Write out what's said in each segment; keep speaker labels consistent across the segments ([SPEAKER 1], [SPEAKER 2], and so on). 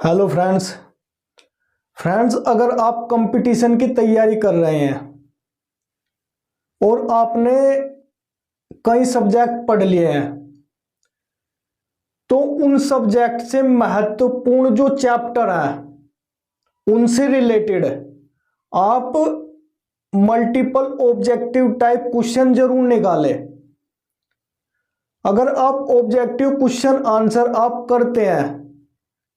[SPEAKER 1] Hello friends. अगर आप competition की तैयारी कर रहे हैं और आपने कई सब्जेक्ट पढ़ लिए हैं तो उन सब्जेक्ट से महत्वपूर्ण जो चैप्टर है उनसे रिलेटेड आप मल्टीपल ऑब्जेक्टिव टाइप क्वेश्चन जरूर निकालें। अगर आप ऑब्जेक्टिव क्वेश्चन आंसर आप करते हैं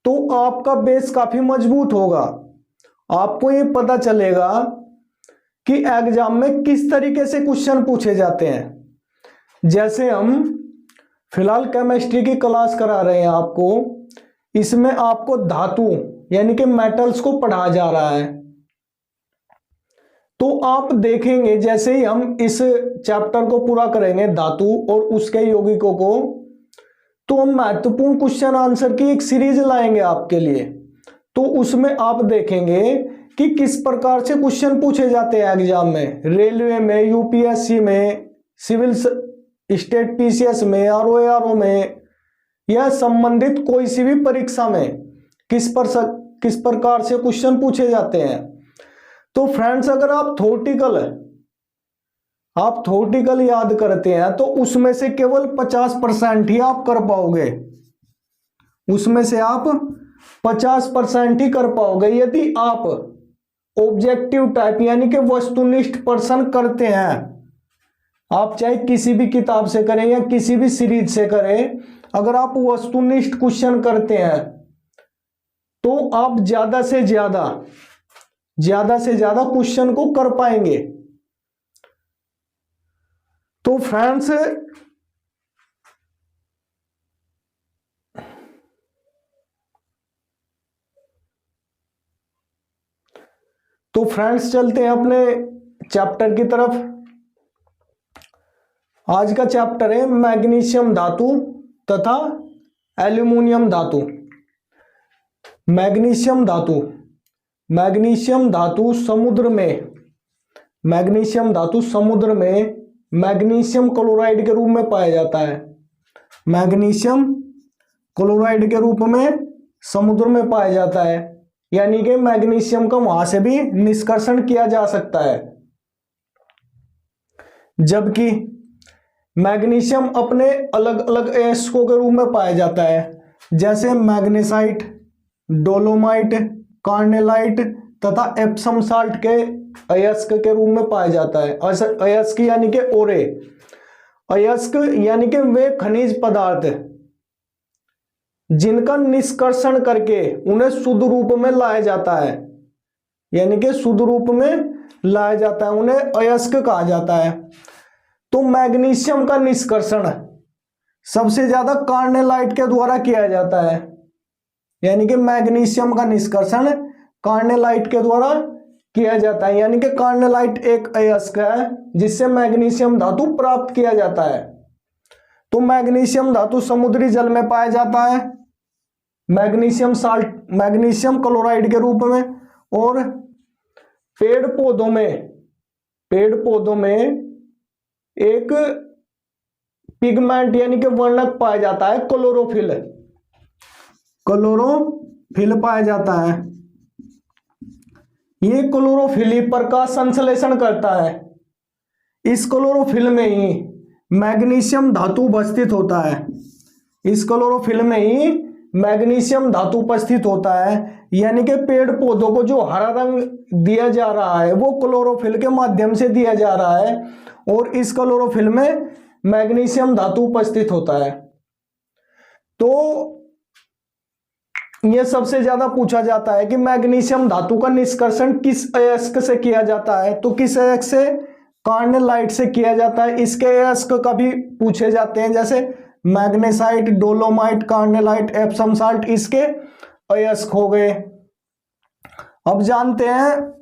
[SPEAKER 1] तो आपका बेस काफी मजबूत होगा। आपको ये पता चलेगा कि एग्जाम में किस तरीके से क्वेश्चन पूछे जाते हैं। जैसे हम फिलहाल केमिस्ट्री की क्लास करा रहे हैं आपको, इसमें आपको धातु यानी कि मेटल्स को पढ़ाया जा रहा है। तो आप देखेंगे जैसे ही हम इस चैप्टर को पूरा करेंगे धातु और उसके यौगिकों को, तो हम महत्वपूर्ण क्वेश्चन आंसर की एक सीरीज लाएंगे आपके लिए। तो उसमें आप देखेंगे कि किस प्रकार से क्वेश्चन पूछे जाते हैं एग्जाम में, रेलवे में, यूपीएससी में, सिविल स्टेट पीसीएस में, आरओआरओ में या संबंधित कोई सी भी परीक्षा में किस प्रकार से क्वेश्चन पूछे जाते हैं। तो फ्रेंड्स, अगर आप थोटिकल याद करते हैं तो उसमें से केवल 50% ही आप कर पाओगे। उसमें से आप 50% ही कर पाओगे यदि आप ऑब्जेक्टिव टाइप यानी कि वस्तुनिष्ठ प्रश्न करते हैं। आप चाहे किसी भी किताब से करें या किसी भी सीरीज से करें, अगर आप वस्तुनिष्ठ क्वेश्चन करते हैं तो आप ज्यादा से ज्यादा क्वेश्चन को कर पाएंगे। तो फ्रेंड्स चलते हैं अपने चैप्टर की तरफ। आज का चैप्टर है मैग्नीशियम धातु तथा एल्यूमिनियम धातु। मैग्नीशियम धातु समुद्र में मैग्नीशियम क्लोराइड के रूप में पाया जाता है। मैग्नीशियम क्लोराइड के रूप में समुद्र में पाया जाता है, यानी कि मैग्नीशियम का वहां से भी निष्कर्षण किया जा सकता है। जबकि मैग्नीशियम अपने अलग अलग अयस्कों के रूप में पाया जाता है, जैसे मैग्नेसाइट, डोलोमाइट, कार्नेलाइट तथा एप्सम साल्ट के अयस्क के रूप में पाया जाता है। अयस्क यानी कि ओरे, अयस्क यानी कि वे खनिज पदार्थ जिनका निष्कर्षण करके उन्हें शुद्ध रूप में लाया जाता है, यानी कि शुद्ध रूप में लाया जाता है, उन्हें अयस्क कहा जाता है। तो मैग्नीशियम का निष्कर्षण सबसे ज्यादा कार्नेलाइट के द्वारा किया जाता है, यानी कि मैग्नीशियम का निष्कर्षण कार्नेलाइट के द्वारा किया जाता है। यानी कि कार्नेलाइट एक अयस्क है जिससे मैग्नीशियम धातु प्राप्त किया जाता है। तो मैग्नीशियम धातु समुद्री जल में पाया जाता है मैग्नीशियम क्लोराइड के रूप में, और पेड़ पौधों में एक पिगमेंट यानी कि वर्णक पाया जाता है, क्लोरोफिल पाया जाता है। ये क्लोरोफिल ही प्रकाश संश्लेषण करता है। इस क्लोरोफिल में ही मैग्नीशियम धातु उपस्थित होता है। यानी कि पेड़ पौधों को जो हरा रंग दिया जा रहा है वो क्लोरोफिल के माध्यम से दिया जा रहा है, और इस क्लोरोफिल में मैग्नीशियम धातु उपस्थित होता है। तो यह सबसे ज्यादा पूछा जाता है कि मैग्नीशियम धातु का निष्कर्षण किस अयस्क से किया जाता है, तो किस अयस्क से, कार्नेलाइट से किया जाता है। इसके अयस्क का भी पूछे जाते हैं, जैसे magnesite, dolomite, carnallite, Epsom salt, इसके अयस्क हो गए। अब जानते हैं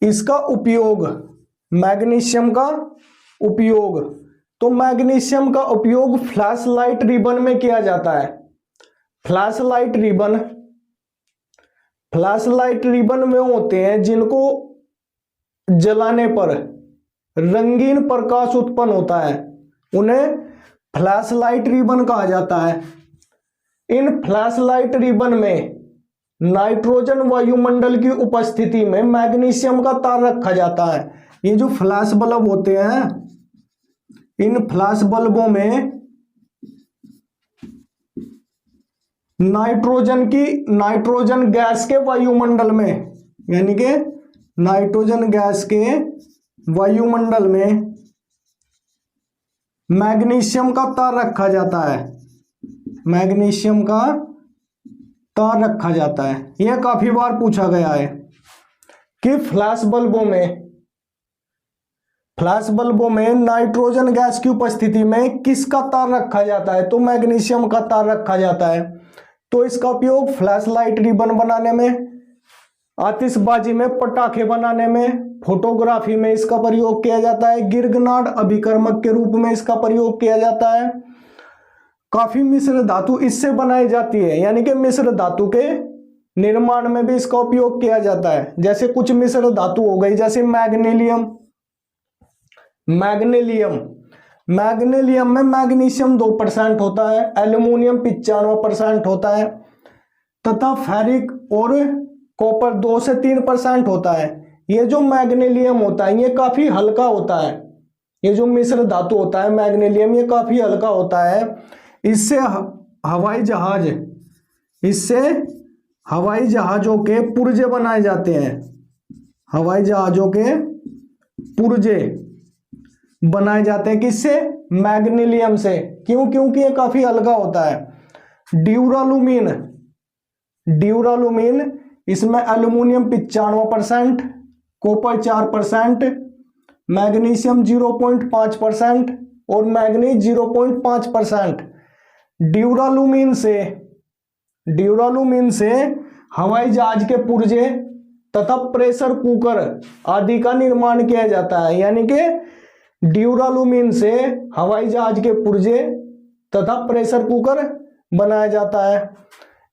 [SPEAKER 1] इसका उपयोग, मैग्नीशियम का उपयोग। तो मैग्नीशियम का उपयोग फ्लैश लाइट रिबन में किया जाता है। फ्लैश लाइट रिबन में होते हैं जिनको जलाने पर रंगीन प्रकाश उत्पन्न होता है, उन्हें फ्लैश लाइट रिबन कहा जाता है। इन फ्लैश लाइट रिबन में नाइट्रोजन वायुमंडल की उपस्थिति में मैग्नीशियम का तार रखा जाता है। ये जो फ्लैश बल्ब होते हैं, इन फ्लैश बल्बों में नाइट्रोजन गैस के वायुमंडल में, यानी कि नाइट्रोजन गैस के वायुमंडल में मैग्नीशियम का तार रखा जाता है। मैग्नीशियम का तार रखा जाता है। यह काफी बार पूछा गया है कि फ्लैश बल्बों में नाइट्रोजन गैस की उपस्थिति में किसका तार रखा जाता है, तो मैग्नीशियम का तार रखा जाता है। तो इसका उपयोग फ्लैश लाइट रिबन बनाने में, आतिशबाजी में, पटाखे बनाने में, फोटोग्राफी में इसका प्रयोग किया जाता है, गिरगनाड अभिकर्मक के रूप में इसका प्रयोग किया जाता है। काफी मिश्र धातु इससे बनाई जाती है, यानी कि मिश्र धातु के निर्माण में भी इसका उपयोग किया जाता है। जैसे कुछ मिश्र धातु हो गई, जैसे मैग्नीलियम में मैग्नीशियम 2% होता है, एल्यूमिनियम 95% होता है, तथा फेरिक और कॉपर 2 से 3% होता है। ये जो मैग्नीलियम होता है ये काफी हल्का होता है। ये जो मिश्र धातु होता है मैग्नीलियम, ये काफी हल्का होता है। इससे हवाई जहाजों के पुर्जे बनाए जाते हैं। हवाई जहाजों के पुर्जे बनाए जाते हैं किससे? मैग्नीलियम से। क्यों? क्योंकि ये काफी हल्का होता है। ड्यूरालुमीन इसमें एल्यूमिनियम 95%, कॉपर 4%, मैग्नीशियम 0.5% और मैग्नीज 0.5%। ड्यूरालुमीन से हवाई जहाज के पुर्जे तथा प्रेशर कुकर आदि का निर्माण किया जाता है। यानी कि ड्यूरालुमीन से हवाई जहाज के पुर्जे तथा प्रेशर कुकर बनाया जाता है।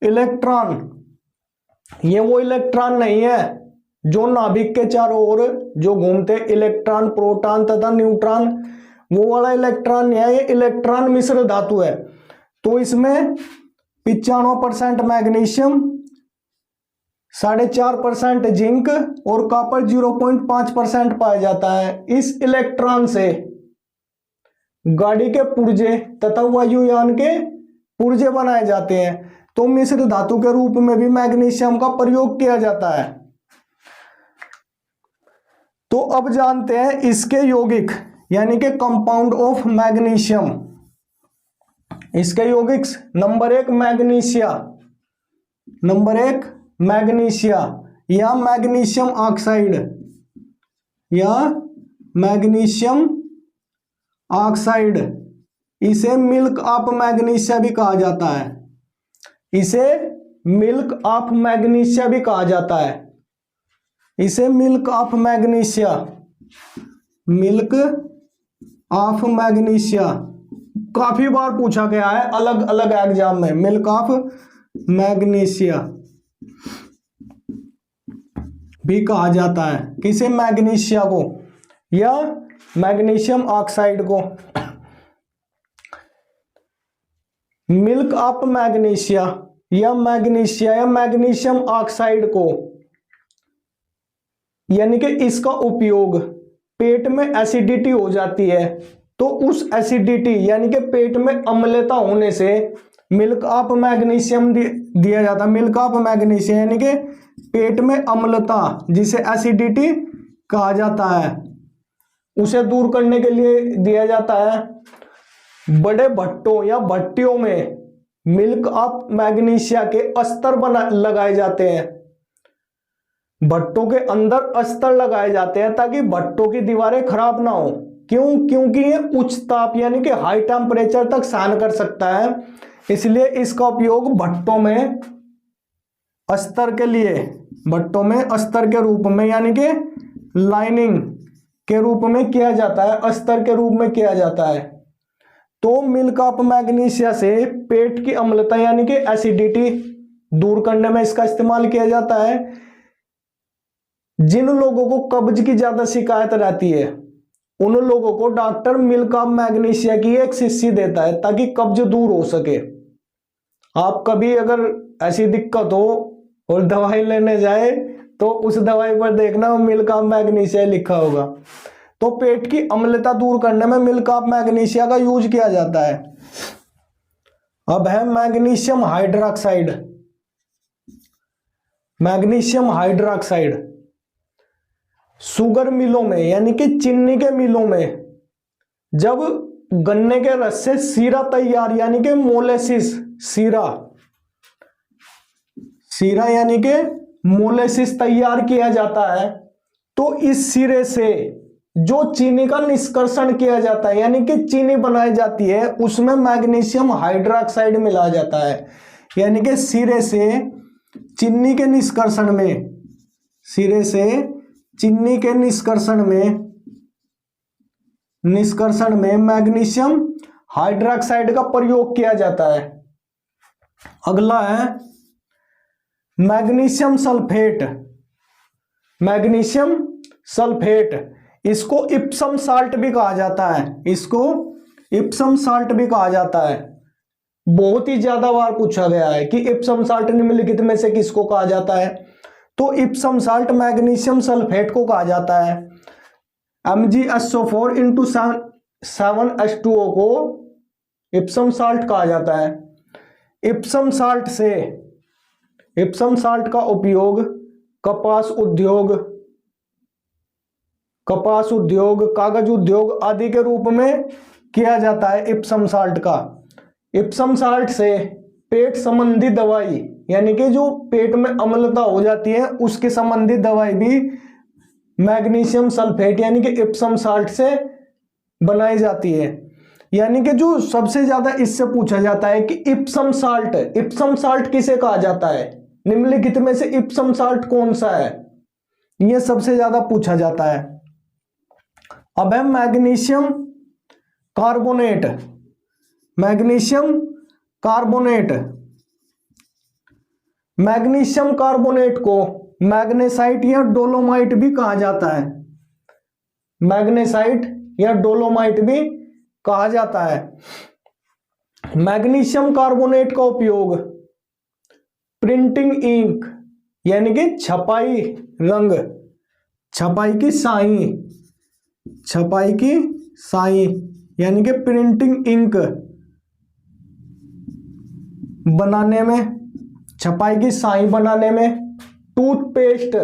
[SPEAKER 1] इलेक्ट्रॉन, ये वो इलेक्ट्रॉन नहीं है जो नाभिक के चारों ओर जो घूमते, इलेक्ट्रॉन, प्रोटॉन तथा न्यूट्रॉन, वो वाला इलेक्ट्रॉन नहीं है। ये इलेक्ट्रॉन मिश्र धातु है। तो इसमें 95% मैग्नीशियम, 4.5% जिंक और कॉपर 0.5% पाया जाता है। इस इलेक्ट्रॉन से गाड़ी के पुर्जे तथा वायुयान के पुर्जे बनाए जाते हैं। तो मिश्र धातु के रूप में भी मैग्नीशियम का प्रयोग किया जाता है। तो अब जानते हैं इसके यौगिक, यानी कि कंपाउंड ऑफ मैग्नीशियम। इसके यौगिक नंबर 1 मैग्नीशिया या मैग्नीशियम ऑक्साइड, इसे मिल्क ऑफ मैग्नीशिया भी कहा जाता है। इसे मिल्क ऑफ मैग्नीशिया भी कहा जाता है। इसे मिल्क ऑफ मैग्नीशिया काफी बार पूछा गया है अलग अलग एग्जाम में। मिल्क ऑफ मैग्नीशिया भी कहा जाता है। किसे? मैग्नीशिया को या मैग्नीशियम ऑक्साइड को। मिल्क ऑफ मैग्नीशिया या मैग्नीशियम ऑक्साइड को, यानी कि इसका उपयोग पेट में एसिडिटी हो जाती है तो उस एसिडिटी यानी कि पेट में अम्लता होने से मिल्क ऑफ मैग्नीशियम दिया जाता है। मिल्क ऑफ मैग्नीशियम यानी कि पेट में अम्लता, जिसे एसिडिटी कहा जाता है, उसे दूर करने के लिए दिया जाता है। बड़े भट्टों या भट्टियों में मिल्क ऑफ मैग्नीशिया के अस्तर लगाए जाते हैं। भट्टों के अंदर अस्तर लगाए जाते हैं ताकि भट्टों की दीवारें खराब ना हो। क्यों? क्योंकि ये उच्च ताप यानी कि हाई टेम्परेचर तक सहन कर सकता है, इसलिए इसका उपयोग भट्टों में अस्तर के रूप में यानी कि लाइनिंग के रूप में किया जाता है, अस्तर के रूप में किया जाता है। तो मिल्क ऑफ मैग्नीशिया से पेट की अम्लता यानी कि एसिडिटी दूर करने में इसका इस्तेमाल किया जाता है। जिन लोगों को कब्ज की ज्यादा शिकायत रहती है उन लोगों को डॉक्टर मिल्क ऑफ मैग्नीशिया की एक शीशी देता है ताकि कब्ज दूर हो सके। आप कभी अगर ऐसी दिक्कत हो और दवाई लेने जाए तो उस दवाई पर देखना मिल्क ऑफ मैग्नीशिया लिखा होगा। तो पेट की अम्लता दूर करने में मिल्क ऑफ मैग्नीशिया का यूज किया जाता है। अब है magnesium hydroxide. Magnesium hydroxide sugar मिलों में यानी कि चीनी के मिलों में जब गन्ने के रस से सीरा तैयार यानी कि मोलेसिस, सीरा यानी कि मोलेसिस तैयार किया जाता है, तो इस सिरे से जो चीनी का निष्कर्षण किया जाता है यानी कि चीनी बनाई जाती है उसमें मैग्नीशियम हाइड्रोक्साइड मिला जाता है। यानी कि सिरे से चीनी के निष्कर्षण में, सिरे से चीनी के निष्कर्षण में मैग्नीशियम हाइड्रोक्साइड का प्रयोग किया जाता है। अगला है मैग्नीशियम सल्फेट। मैग्नीशियम सल्फेट इसको इप्सम साल्ट भी कहा जाता है, इसको इप्सम साल्ट भी कहा जाता है। बहुत ही ज्यादा बार पूछा गया है कि इप्सम साल्ट निम्नलिखित में से किसको कहा जाता है, तो इप्सम साल्ट मैग्नीशियम सल्फेट को कहा जाता है। MgSO4 इंटू 7H2O को इप्सम साल्ट कहा जाता है। इप्सम साल्ट का उपयोग कपास उद्योग, कागज उद्योग आदि के रूप में किया जाता है। इप्सम साल्ट का, इप्सम साल्ट से पेट संबंधी दवाई यानी कि जो पेट में अम्लता हो जाती है उसके संबंधित दवाई भी मैग्नीशियम सल्फेट यानी कि इप्सम साल्ट से बनाई जाती है। यानी कि जो सबसे ज्यादा इससे पूछा जाता है कि इप्सम साल्ट किसे कहा जाता है, निम्नलिखित में से इप्सम साल्ट कौन सा है, यह सबसे ज्यादा पूछा जाता है। अब है मैग्नीशियम कार्बोनेट। मैग्नीशियम कार्बोनेट को मैग्नेसाइट या डोलोमाइट भी कहा जाता है। मैग्नेसाइट या डोलोमाइट भी कहा जाता है। मैग्नीशियम कार्बोनेट का उपयोग प्रिंटिंग इंक यानी कि छपाई रंग, छपाई की स्याही यानी कि प्रिंटिंग इंक बनाने में, छपाई की स्याही बनाने में, टूथपेस्ट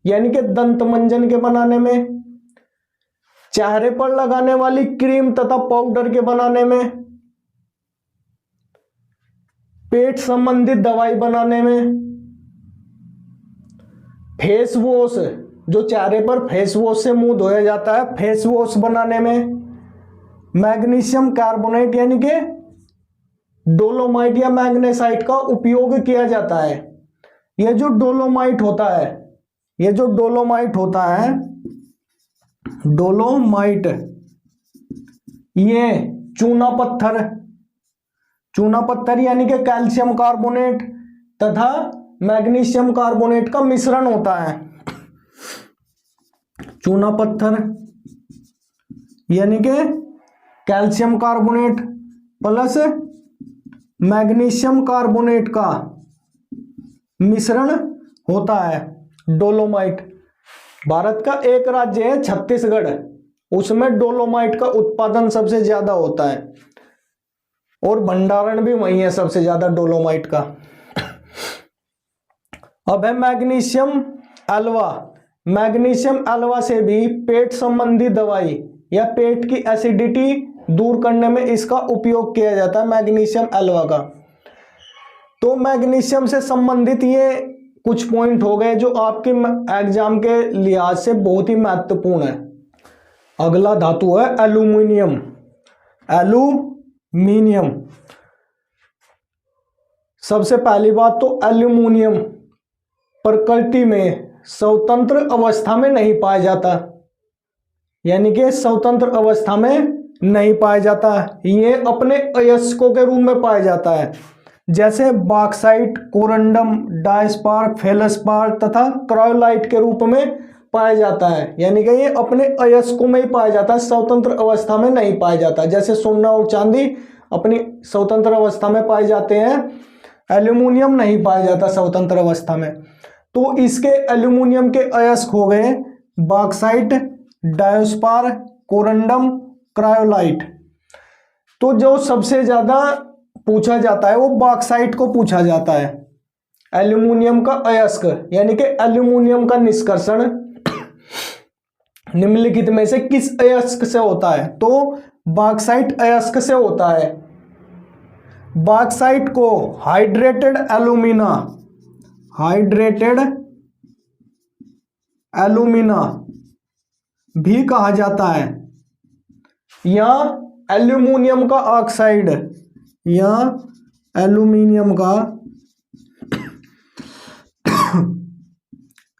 [SPEAKER 1] यानी कि दंत मंजन के बनाने में, चेहरे पर लगाने वाली क्रीम तथा पाउडर के बनाने में, पेट संबंधित दवाई बनाने में, फेस वॉश जो चेहरे पर फेस वॉश से मुंह धोया जाता है फेस वॉश बनाने में, मैग्नीशियम कार्बोनेट यानी कि डोलोमाइट या मैग्नेसाइट का उपयोग किया जाता है। यह जो डोलोमाइट होता है, डोलोमाइट ये चूना पत्थर यानी कि कैल्शियम कार्बोनेट तथा मैग्नीशियम कार्बोनेट का मिश्रण होता है। चूना पत्थर यानी कि calcium carbonate plus magnesium carbonate का मिश्रण होता है डोलोमाइट। भारत का एक राज्य है छत्तीसगढ़, उसमें डोलोमाइट का उत्पादन सबसे ज्यादा होता है और भंडारण भी वही है सबसे ज्यादा डोलोमाइट का। अब है मैग्नीशियम एल्वा। मैग्नीशियम एल्वा से भी पेट संबंधी दवाई या पेट की एसिडिटी दूर करने में इसका उपयोग किया जाता है, मैग्नीशियम एल्वा का। तो मैग्नीशियम से संबंधित ये कुछ पॉइंट हो गए जो आपके एग्जाम के लिहाज से बहुत ही महत्वपूर्ण है। अगला धातु है एल्यूमिनियम। सबसे पहली बात तो एल्यूमिनियम प्रकृति में स्वतंत्र अवस्था में नहीं पाया जाता, यानी कि स्वतंत्र अवस्था में नहीं पाया जाता, ये अपने अयस्कों के रूप में पाया जाता है, जैसे बॉक्साइट, कोरंडम, डायस्पार, फेल्सपार तथा क्रायोलाइट के रूप में पाया जाता है। यानी कि ये अपने अयस्कों में ही पाया जाता है, स्वतंत्र अवस्था में नहीं पाया जाता। जैसे सोना और चांदी अपनी स्वतंत्र अवस्था में पाए जाते हैं, एल्यूमिनियम नहीं पाया जाता स्वतंत्र अवस्था में। तो इसके एल्यूमिनियम के अयस्क हो गए बॉक्साइट, डायोस्पार, कोरंडम, क्रायोलाइट। तो जो सबसे ज्यादा पूछा जाता है वो बॉक्साइट को पूछा जाता है। एल्यूमिनियम का अयस्क यानी कि एल्यूमिनियम का निष्कर्षण निम्नलिखित में से किस अयस्क से होता है? तो बॉक्साइट अयस्क से होता है। बॉक्साइट को हाइड्रेटेड एल्यूमिना, हाइड्रेटेड एल्यूमिना भी कहा जाता है, या एल्यूमिनियम का ऑक्साइड, या एल्यूमिनियम का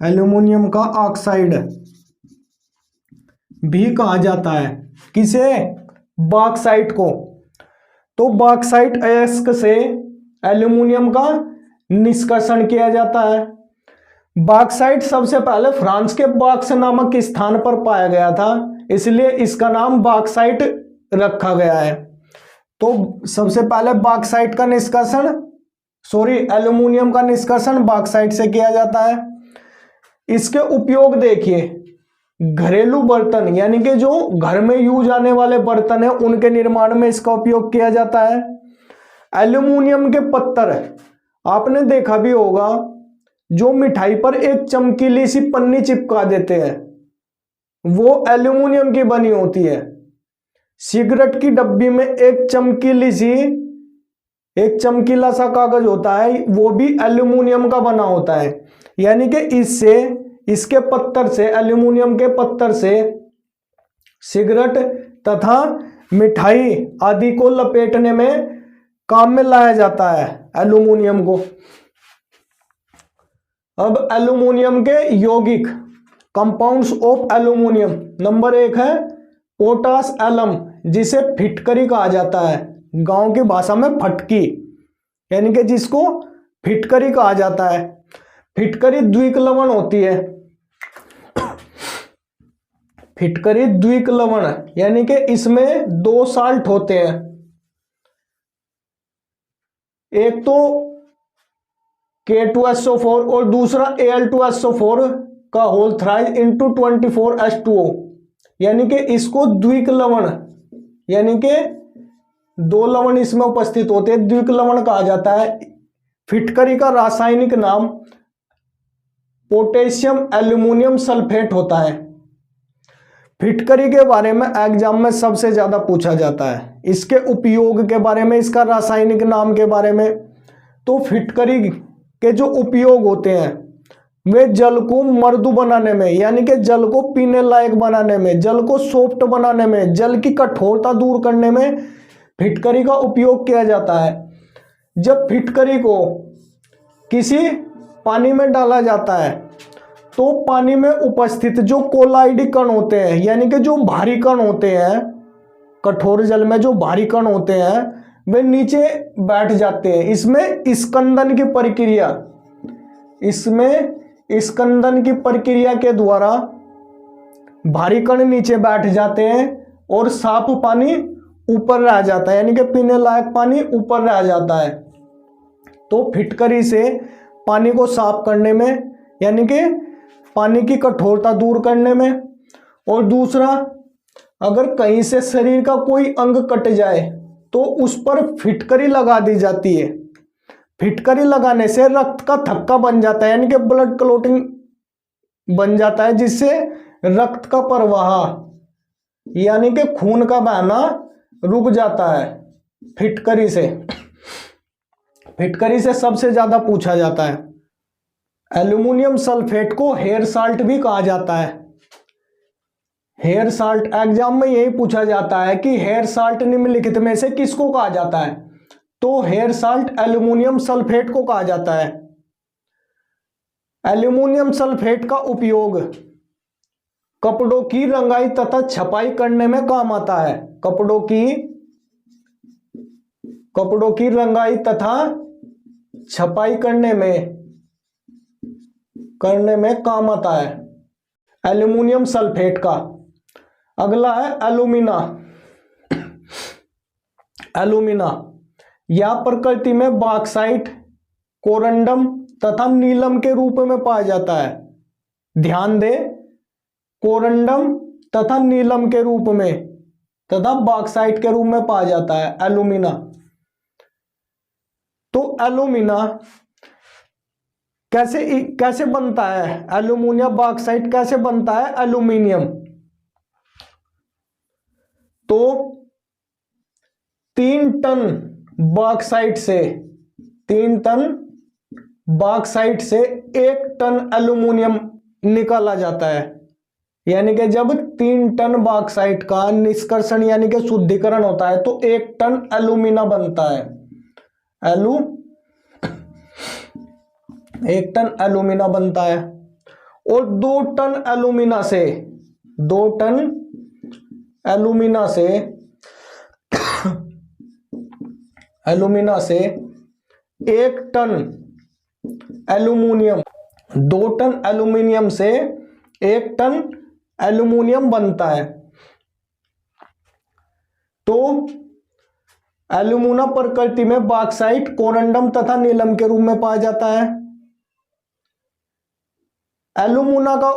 [SPEAKER 1] एल्यूमिनियम का ऑक्साइड भी कहा जाता है। किसे? बॉक्साइट को। तो बॉक्साइट अयस्क से एल्यूमिनियम का निष्कर्षण किया जाता है। बॉक्साइट सबसे पहले फ्रांस के बॉक्स नामक स्थान पर पाया गया था, इसलिए इसका नाम बॉक्साइट रखा गया है। तो सबसे पहले बॉक्साइट का निष्कर्षण, एल्यूमिनियम का निष्कर्षण बॉक्साइट से किया जाता है। इसके उपयोग देखिए, घरेलू बर्तन यानी कि जो घर में यूज आने वाले बर्तन है उनके निर्माण में इसका उपयोग किया जाता है। एल्यूमिनियम के पत्थर आपने देखा भी होगा, जो मिठाई पर एक चमकीली सी पन्नी चिपका देते हैं, वो एल्यूमिनियम की बनी होती है। सिगरेट की डब्बी में एक चमकीला सा कागज होता है, वो भी एल्यूमिनियम का बना होता है। यानी कि इसके पत्थर से, एल्यूमिनियम के पत्थर से सिगरेट तथा मिठाई आदि को लपेटने में काम में लाया जाता है एल्यूमिनियम को। अब एल्यूमिनियम के यौगिक, कंपाउंड्स ऑफ एल्यूमिनियम, नंबर 1 है पोटास एलम, जिसे फिटकरी कहा जाता है, गांव की भाषा में फटकी, यानी कि जिसको फिटकरी कहा जाता है। फिटकरी द्विक लवण होती है, फिटकरी द्विक लवण यानी कि इसमें 2 साल्ट होते हैं, एक तो K2SO4 और दूसरा Al2SO4 का होल थ्राइज इंटू 24H2O, यानी कि इसको द्विक लवण, यानी कि 2 लवण इसमें उपस्थित होते हैं, द्विक लवण कहा जाता है। फिटकरी का रासायनिक नाम पोटेशियम एल्यूमिनियम सल्फेट होता है। फिटकरी के बारे में एग्जाम में सबसे ज्यादा पूछा जाता है, इसके उपयोग के बारे में, इसका रासायनिक नाम के बारे में। तो फिटकरी के जो उपयोग होते हैं वे जल को मृदु बनाने में, यानी कि जल को पीने लायक बनाने में, जल को सॉफ्ट बनाने में, जल की कठोरता दूर करने में फिटकरी का उपयोग किया जाता है। जब फिटकरी को किसी पानी में डाला जाता है तो पानी में उपस्थित जो कोलाइडी कण होते हैं, यानी कि जो भारी कण होते हैं, कठोर जल में जो भारी कण होते हैं वे नीचे बैठ जाते हैं। इसमें स्कंदन की प्रक्रिया के द्वारा भारी कण नीचे बैठ जाते हैं और साफ पानी ऊपर रह जाता है, यानी कि पीने लायक पानी ऊपर रह जाता है। तो फिटकरी से पानी को साफ करने में, यानी कि पानी की कठोरता दूर करने में, और दूसरा अगर कहीं से शरीर का कोई अंग कट जाए तो उस पर फिटकरी लगा दी जाती है। फिटकरी लगाने से रक्त का थक्का बन जाता है, यानी कि ब्लड क्लॉटिंग बन जाता है, जिससे रक्त का प्रवाह यानी कि खून का बहना रुक जाता है। फिटकरी से सबसे ज्यादा पूछा जाता है। एल्यूमिनियम सल्फेट को हेयर साल्ट भी कहा जाता है। हेयर साल्ट एग्जाम में यही पूछा जाता है कि हेयर साल्ट निम्नलिखित में से किसको कहा जाता है? तो हेयर साल्ट एल्यूमिनियम सल्फेट को कहा जाता है। एल्यूमिनियम सल्फेट का उपयोग कपड़ों की रंगाई तथा छपाई करने में काम आता है। कपड़ों की रंगाई तथा छपाई करने में काम आता है एल्यूमिनियम सल्फेट का। अगला है एल्यूमिना। यह प्रकृति में बॉक्साइट कोरंडम तथा नीलम के रूप में पाया जाता है। ध्यान दे, कोरंडम तथा नीलम के रूप में तथा बॉक्साइट के रूप में पाया जाता है एल्यूमिना। तो एल्यूमिना कैसे बनता है, एल्यूमिनियम बॉक्साइट कैसे बनता है एल्यूमिनियम। तो 3 टन बॉक्साइट से 1 टन एल्यूमिनियम निकाला जाता है। यानी कि जब 3 टन बॉक्साइट का निष्कर्षण यानी कि शुद्धिकरण होता है तो 1 टन एल्यूमिना बनता है। 1 टन एल्यूमिना बनता है। और 2 टन एल्यूमिना से 1 टन एल्यूमिनियम 2 टन एल्यूमिनियम से 1 टन एल्यूमिनियम बनता है। तो एल्यूमिना प्रकृति में बॉक्साइट, कोरंडम तथा नीलम के रूप में पाया जाता है। एल्यूमिना का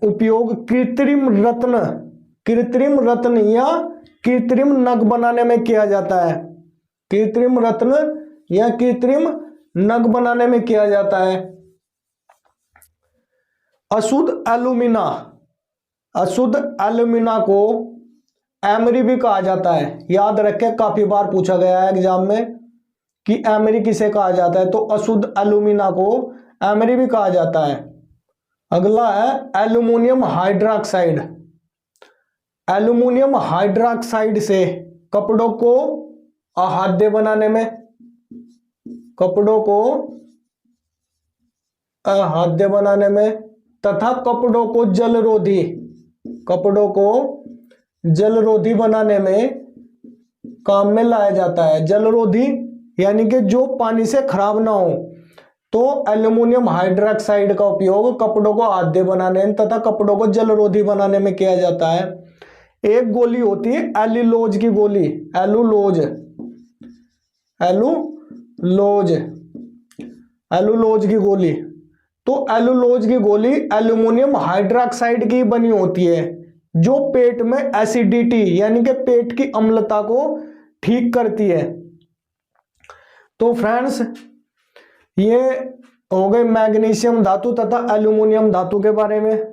[SPEAKER 1] उपयोग कृत्रिम रत्न या कृत्रिम नग बनाने में किया जाता है। कृत्रिम रत्न या कृत्रिम नग बनाने में किया जाता है। अशुद्ध एल्यूमिना को एमरी भी कहा जाता है। याद रखें, काफी बार पूछा गया है एग्जाम में कि एमरी किसे कहा जाता है, तो अशुद्ध एल्यूमिना को एमरी भी कहा जाता है। अगला है एल्यूमिनियम हाइड्रोक्साइड। एल्यूमिनियम हाइड्रोक्साइड से कपड़ों को अखाद्य बनाने में तथा कपड़ों को जलरोधी बनाने में काम में लाया जाता है। जलरोधी यानी कि जो पानी से खराब ना हो। तो एल्यूमिनियम हाइड्रोक्साइड का उपयोग कपड़ों को आद्य बनाने तथा कपड़ों को जलरोधी बनाने में किया जाता है। एक गोली होती है एल्यूलोज की गोली, एल्यूलोज की गोली। तो एल्यूलोज की गोली एल्यूमिनियम हाइड्रोक्साइड की बनी होती है, जो पेट में एसिडिटी यानी कि पेट की अम्लता को ठीक करती है। तो फ्रेंड्स, ये हो गए मैग्नीशियम धातु तथा एल्यूमिनियम धातु के बारे में।